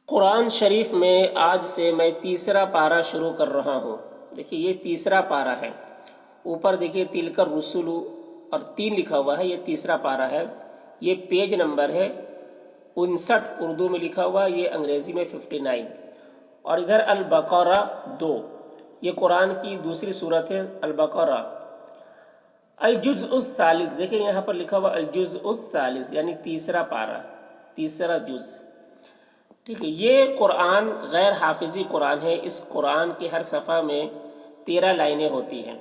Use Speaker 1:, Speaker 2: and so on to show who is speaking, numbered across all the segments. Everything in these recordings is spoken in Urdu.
Speaker 1: قرآن شریف میں آج سے میں تیسرا پارہ شروع کر رہا ہوں۔ دیکھیے یہ تیسرا پارہ ہے، اوپر دیکھیے تلک الرسل اور 3 لکھا ہوا ہے، یہ تیسرا پارہ ہے۔ یہ پیج نمبر ہے 59، اردو میں لکھا ہوا، یہ انگریزی میں 59، اور ادھر البقرہ 2، یہ قرآن کی دوسری سورت ہے البقرہ۔ الجزء الثالث، دیکھیں یہاں پر لکھا ہوا الجزء الثالث یعنی تیسرا پارہ، تیسرا جز۔ ٹھیک ہے، یہ قرآن غیر حافظی قرآن ہے۔ اس قرآن کے ہر صفحہ میں 13 لائنیں ہوتی ہیں،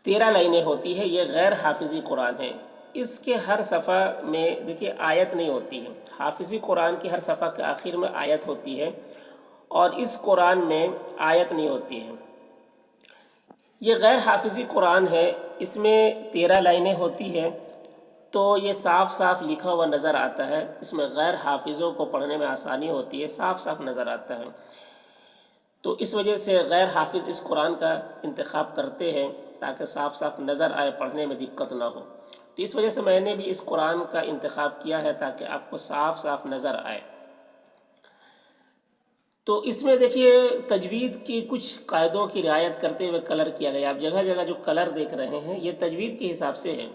Speaker 1: 13 لائنیں ہوتی ہے۔ یہ غیر حافظی قرآن ہے۔ اس کے ہر صفحہ میں دیکھیے آیت نہیں ہوتی ہے۔ حافظی قرآن کی ہر صفحہ کے آخر میں آیت ہوتی ہے، اور اس قرآن میں آیت نہیں ہوتی ہے۔ یہ غیر حافظی قرآن ہے، اس میں 13 لائنیں ہوتی ہیں، تو یہ صاف صاف لکھا ہوا نظر آتا ہے۔ اس میں غیر حافظوں کو پڑھنے میں آسانی ہوتی ہے، صاف صاف نظر آتا ہے۔ تو اس وجہ سے غیر حافظ اس قرآن کا انتخاب کرتے ہیں تاکہ صاف صاف نظر آئے، پڑھنے میں دقت نہ ہو۔ تو اس وجہ سے میں نے بھی اس قرآن کا انتخاب کیا ہے تاکہ آپ کو صاف صاف نظر آئے۔ تو اس میں دیکھیے تجوید کی کچھ قاعدوں کی رعایت کرتے ہوئے کلر کیا گیا۔ آپ جگہ جگہ جو کلر دیکھ رہے ہیں یہ تجوید کے حساب سے ہے۔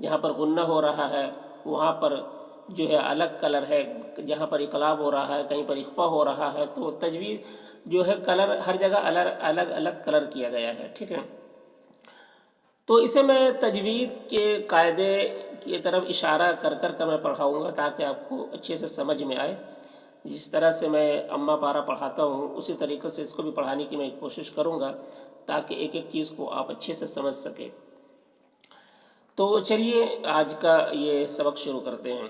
Speaker 1: جہاں پر غنہ ہو رہا ہے وہاں پر جو ہے الگ کلر ہے، جہاں پر اقلاب ہو رہا ہے کہیں پر اخفا ہو رہا ہے، تو تجوید جو ہے کلر ہر جگہ الگ الگ کلر کیا گیا ہے۔ ٹھیک ہے، تو اسے میں تجوید کے قاعدے کی طرف اشارہ کر کر میں پڑھاؤں گا تاکہ آپ کو اچھے سے سمجھ میں آئے۔ جس طرح سے میں اما پارہ پڑھاتا ہوں اسی طریقے سے اس کو بھی پڑھانے کی میں کوشش کروں گا تاکہ ایک ایک چیز کو آپ اچھے سے سمجھ سکیں۔ تو چلیے آج کا یہ سبق شروع کرتے ہیں۔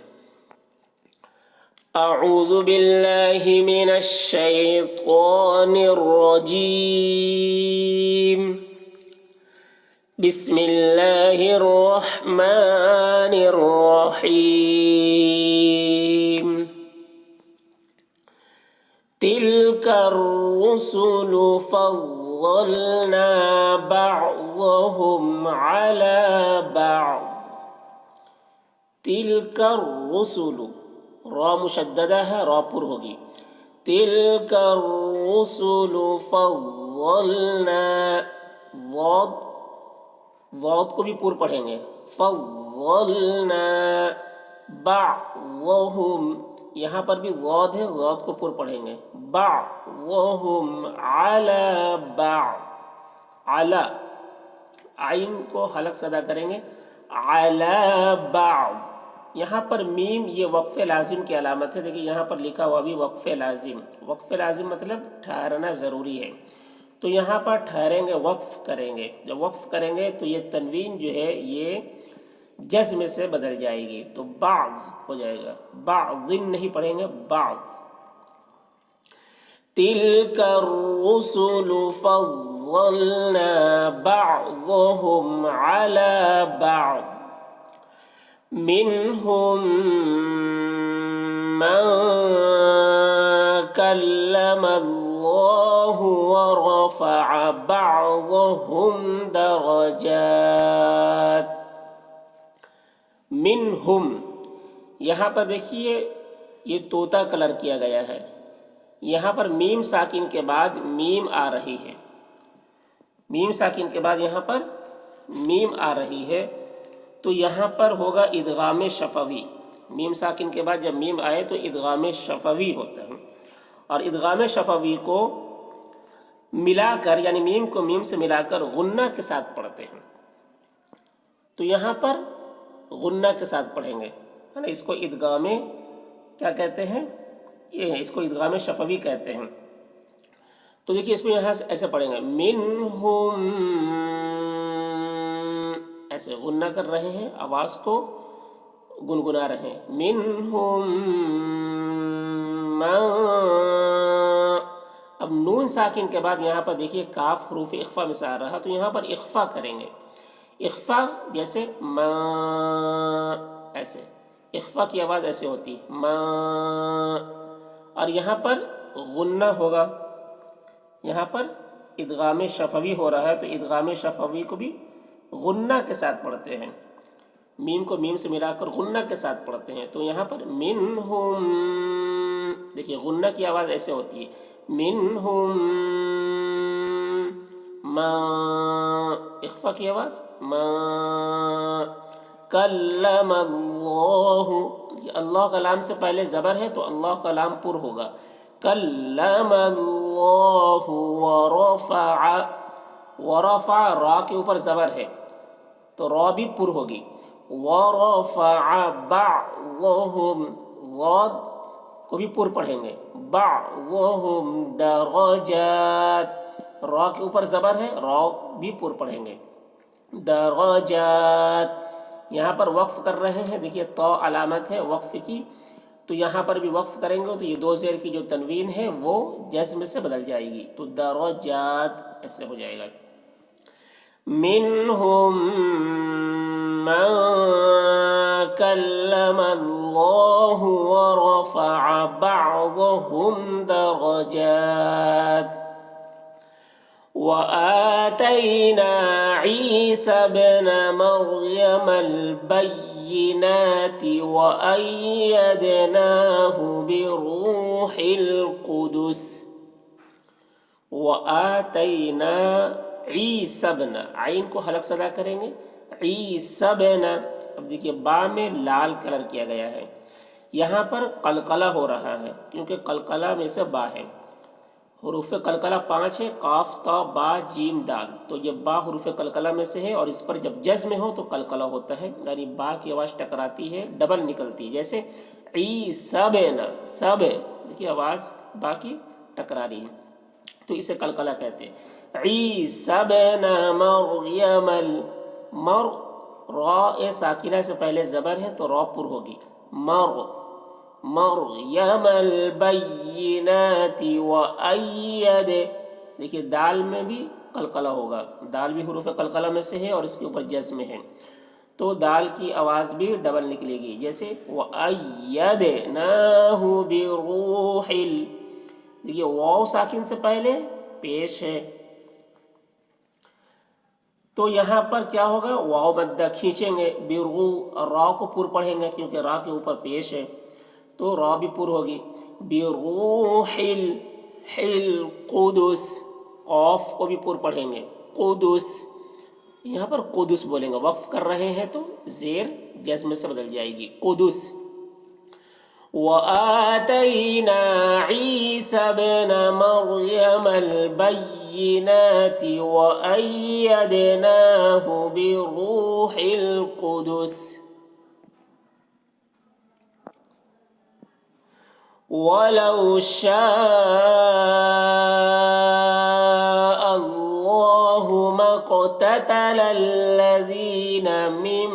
Speaker 1: اعوذ باللہ من الشیطان الرجیم، بسم اللہ الرحمن الرحیم۔ تلک الرسل فضلنا بعضهم على بعض۔ تلک الرسل، را مشددہ ہے، را پر ہوگی۔ تلک الرسل فضلنا، ضاد کو بھی پر پڑھیں گے، فضلنا بعضهم، یہاں پر بھی ضاد ہے، ضاد کو پر پڑھیں گے، بعضهم علی بعض، علی، عین کو حلق سے ادا کریں گے، علی بعض۔ یہاں پر میم یہ وقف لازم کی علامت ہے۔ دیکھیں یہاں پر لکھا ہوا بھی وقف لازم، وقف لازم مطلب ٹھہرنا ضروری ہے، تو یہاں پر ٹھہریں گے، وقف کریں گے۔ جب وقف کریں گے تو یہ تنوین جو ہے یہ جزم سے بدل جائے گی، تو بعض ہو جائے گا، بعض نہیں پڑھیں گے، بعض۔ تلک الرسل فضلنا بعضهم على بعض، منهم من کلم اللہ ورفع بعضهم درجات۔ منہم، یہاں پر دیکھیے یہ طوطا کلر کیا گیا ہے، یہاں پر میم ساکن کے بعد میم آ رہی ہے، میم ساکن کے بعد یہاں پر میم آ رہی ہے، تو یہاں پر ہوگا ادغام شفوی۔ میم ساکن کے بعد جب میم آئے تو ادغام شفوی ہوتا ہے، اور ادغام شفوی کو ملا کر یعنی میم کو میم سے ملا کر غنہ کے ساتھ پڑھتے ہیں، تو یہاں پر غنہ کے ساتھ پڑھیں گے، ہے نا۔ اس کو ادغام کیا کہتے ہیں، یہ اس کو ادغام شفوی کہتے ہیں۔ تو دیکھیے اس کو یہاں سے ایسے پڑھیں گے، منہم، ایسے غنہ کر رہے ہیں، آواز کو گنگنا رہے ہیں، منہم من، اب نون ساکن کے بعد یہاں پر دیکھیے کاف حروف اخفا میں سے آ رہا، تو یہاں پر اخفا کریں گے، اخفا جیسے ما، ایسے اخفا کی آواز ایسے ہوتی ما، اور یہاں پر غنہ ہوگا، یہاں پر ادغام شفوی ہو رہا ہے، تو ادغام شفوی کو بھی غنہ کے ساتھ پڑھتے ہیں، میم کو میم سے ملا کر غنہ کے ساتھ پڑھتے ہیں، تو یہاں پر منہم دیکھیے غنہ کی آواز ایسے ہوتی ہے، منہم ما، اخفا کی آواز ما، کلم اللہ، اللہ کا لام سے پہلے زبر ہے تو اللہ کا لام پر ہوگا، کلم اللہ ورفع، ورفع را کے اوپر زبر ہے تو را بھی پر ہوگی، ورفع بعضهم، غاد کو بھی پر پڑھیں گے، بعضهم درجات، را کے اوپر زبر ہے را بھی پر پڑھیں گے، درجات۔ یہاں پر وقف کر رہے ہیں، دیکھیے تو علامت ہے وقف کی، تو یہاں پر بھی وقف کریں گے تو یہ دو زیر کی جو تنوین ہے وہ جزم سے بدل جائے گی، تو درجات ایسے ہو جائے گا۔ منہم من کلم اللہ ورفع بعضهم درجات، وآتينا عيسى ابن مريم البينات وأيدناه بروح القدس، وآتينا عيسى ابن، عین کو حلق صدا کریں گے، عيسى ابن، اب دیکھیے با میں لال کلر کیا گیا ہے، یہاں پر قلقلہ ہو رہا ہے کیونکہ قلقلہ میں سے با ہے، حروف قلقلہ 5 ہے، قاف تا با جیم دال، تو یہ با حروف قلقلہ میں سے ہے اور اس پر جب جزم ہو تو قلقلہ ہوتا ہے، یعنی با کی آواز ٹکراتی ہے، ڈبل نکلتی ہے، جیسے عیسبنا، سب، دیکھیے آواز با کی ٹکرا رہی ہے تو اسے قلقلہ کہتے ہیں۔ عیسبنا مریم المر، را ساکنہ سے پہلے زبر ہے تو را پر ہوگی، مریم البینات وأید، دیکھیے دال میں بھی قلقلہ ہوگا، دال بھی حروف قلقلہ میں سے ہے اور اس کے اوپر جزم ہے تو دال کی آواز بھی ڈبل نکلے گی، جیسے وأیدناہ بروح، دیکھیے واو ساکن سے پہلے پیش ہے تو یہاں پر کیا ہوگا، واو مدہ کھینچیں گے، برغو، را کو پر پڑھیں گے کیونکہ را کے اوپر پیش ہے تو را بھی پر ہوگی، بروح القدس، قاف کو بھی پر پڑھیں گے، قدس، یہاں پر قدس بولیں گے، وقف کر رہے ہیں تو زیر جزم سے بدل جائے گی، قدس۔ وآتينا عيسى ابن مريم البينات وأيدناه بروح القدس، ولو شاء الله ما اقتتل الذين من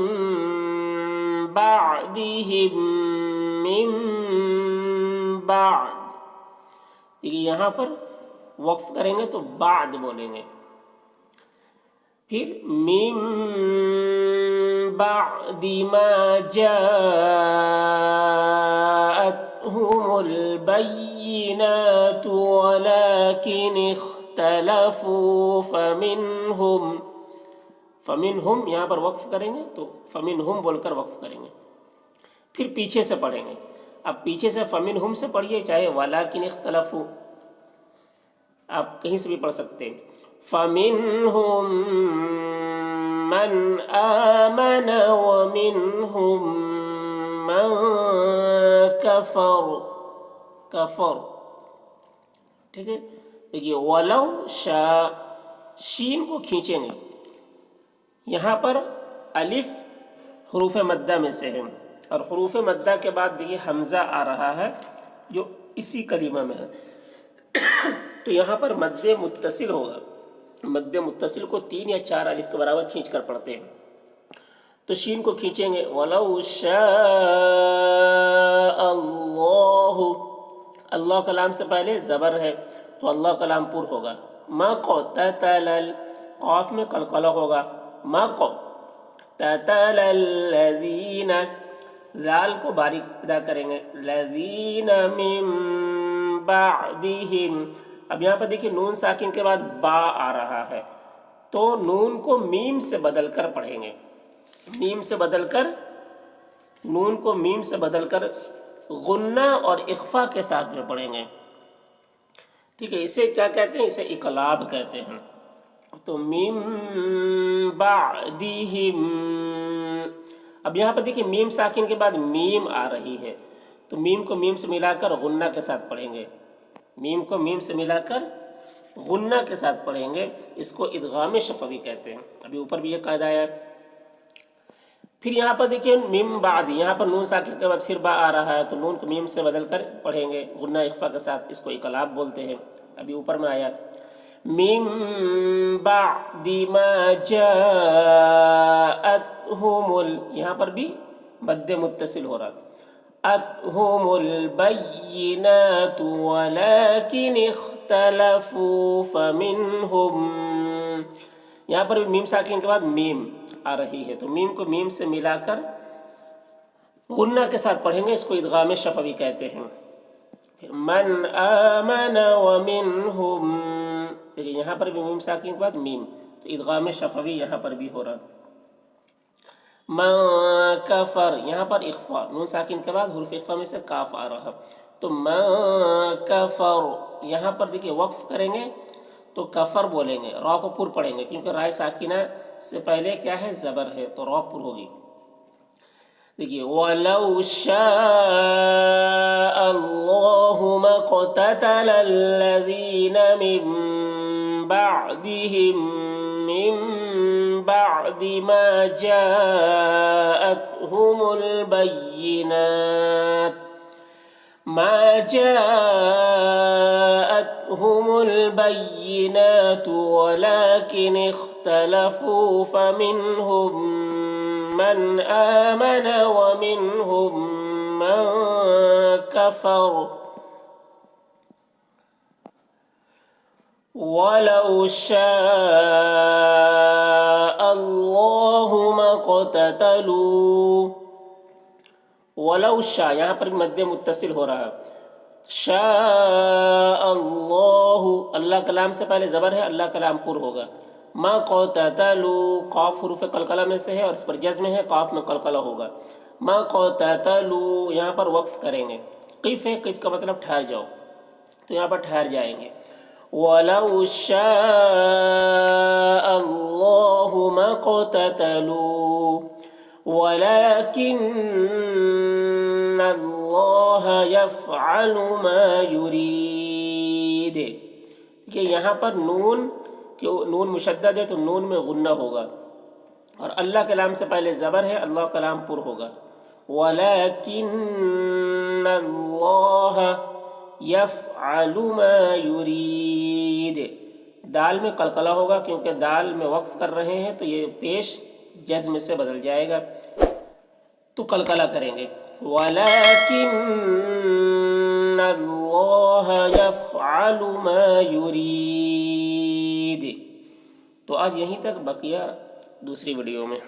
Speaker 1: بعدهم من بعد، دیکھیے یہاں پر وقف کریں گے تو بعد بولیں گے، پھر من بعد ما جاءتهم البينات ولكن اختلفوا فمنهم یہاں پر وقف کریں گے تو فمنهم بول کر وقف کریں گے، پھر پیچھے سے پڑھیں گے، اب پیچھے سے فمنہم سے پڑھیے، چاہے ولیکن اختلفوا آپ کہیں سے بھی پڑھ سکتے ہیں، فمنہم من آمن ومنہم من کفر، ٹھیک ہے، دیکھیے ولو شاء، شین کو کھینچیں گے، یہاں پر الف حروف مدہ میں سے ہے اور حروف مدہ کے بعد دیکھیے حمزہ آ رہا ہے جو اسی کلمہ میں ہے تو یہاں پر مد متصل ہوگا، مد متصل کو 3 یا 4 الف کے برابر کھینچ کر پڑھتے ہیں تو شین کو کھینچیں گے، وَلَوْ شَاءَ اللَّهُ، اللہ کلام سے پہلے زبر ہے تو اللہ کلام پر ہوگا، مَقْتَتَلَ، قاف میں قلقلہ ہوگا، مَقْتَتَلَ الَّذِينَ، ذال کو باریک ادا کریں گے، الَّذِينَ مِن بَعْدِهِمْ، اب یہاں پر دیکھیں نون ساکن کے بعد با آ رہا ہے تو نون کو میم سے بدل کر پڑھیں گے، میم سے بدل کر، نون کو میم سے بدل کر غنہ اور اخفا کے ساتھ میں پڑھیں گے. ٹھیک ہے، اسے کیا کہتے ہیں؟ اسے اقلاب کہتے ہیں. تو میم بعدہم، اب یہاں پر دیکھیے میم ساکن کے بعد میم آ رہی ہے، تو میم کو میم سے ملا کر غنہ کے ساتھ پڑھیں گے. میم کو میم سے ملا کر غنہ کے ساتھ پڑھیں گے، اس کو ادغام شفوی کہتے ہیں. ابھی اوپر بھی یہ قاعدہ آیا. پھر یہاں پر دیکھیے میم بعد، یہاں پر نون ساکن کے بعد پھر با آ رہا ہے، تو نون کو میم سے بدل کر پڑھیں گے غنہ اخفا کے ساتھ، اس کو اقلاب بولتے ہیں. ابھی اوپر میں آیا من بعد ما یہاں پر بھی مد متصل ہو رہا. اتهم البینات ولكن اختلفوا فمنهم، یہاں پر بھی میم ساکن کے بعد میم آ رہی ہے، تو میم کو میم سے ملا کر غنہ کے ساتھ پڑھیں گے، اس کو ادغام شفوی کہتے ہیں. من آمن ومنهم، دیکھیے یہاں پر بھی میم ساکن کے بعد میم، تو ادغام شفوی یہاں پر بھی ہو رہا. من کفر، یہاں پر اخفا، نون ساکن کے بعد حرف اخفا میں سے کاف آ رہا، تو من کفر، یہاں پر دیکھیے وقف کریں گے تو کفر بولیں گے، را کو پر پڑھیں گے، کیونکہ رائے ساکنہ سے پہلے کیا ہے؟ زبر ہے، تو را پر ہوگی. دیکھیے وَلَوْ شَاءَ اللَّهُ مَا اقْتَتَلَ الَّذِينَ مِن بَعْدِهِم مِّن بَعْدِ مَا جَاءَتْهُمُ الْبَيِّنَاتُ وَلَكِنِ اخْتَلَفُوا فَمِنْهُم من آمن ومنهم من كفر ولو شاء الله ما اقتتلوا. ولو شاء، یہاں پر مد متصل ہو رہا ہے. شاء اللہ، اللہ کلام سے پہلے زبر ہے، اللہ کلام پر ہوگا. ما قتتلوا، قاف حروف قلقلہ میں سے ہے اور اس پر جزم ہے، قاف میں قلقلہ ہوگا. ما قتتلوا، یہاں پر وقف کریں گے. قف ہے، قف کا مطلب ٹھہر جاؤ، تو یہاں پر ٹھہر جائیں گے. وَلَوْ شَاءَ اللَّهُ مَا اقْتَتَلُوا وَلَكِنَّ اللَّهَ يَفْعَلُ مَا يُرِيدُ. کہ یہاں پر نون مشدد ہے تو نون میں غنہ ہوگا، اور اللہ کلام سے پہلے زبر ہے، اللہ کلام پر ہوگا. وَلَكِنَّ اللَّهَ يَفْعَلُ مَا يُرِيدُ. دال میں قلقلہ ہوگا، کیونکہ دال میں وقف کر رہے ہیں تو یہ پیش جزم سے بدل جائے گا، تو قلقلہ کریں گے. وَلَكِنَّ اللَّهَ يَفْعَلُ مَا يُرِيدُ. تو آج یہیں تک، بقیہ دوسری ویڈیو میں.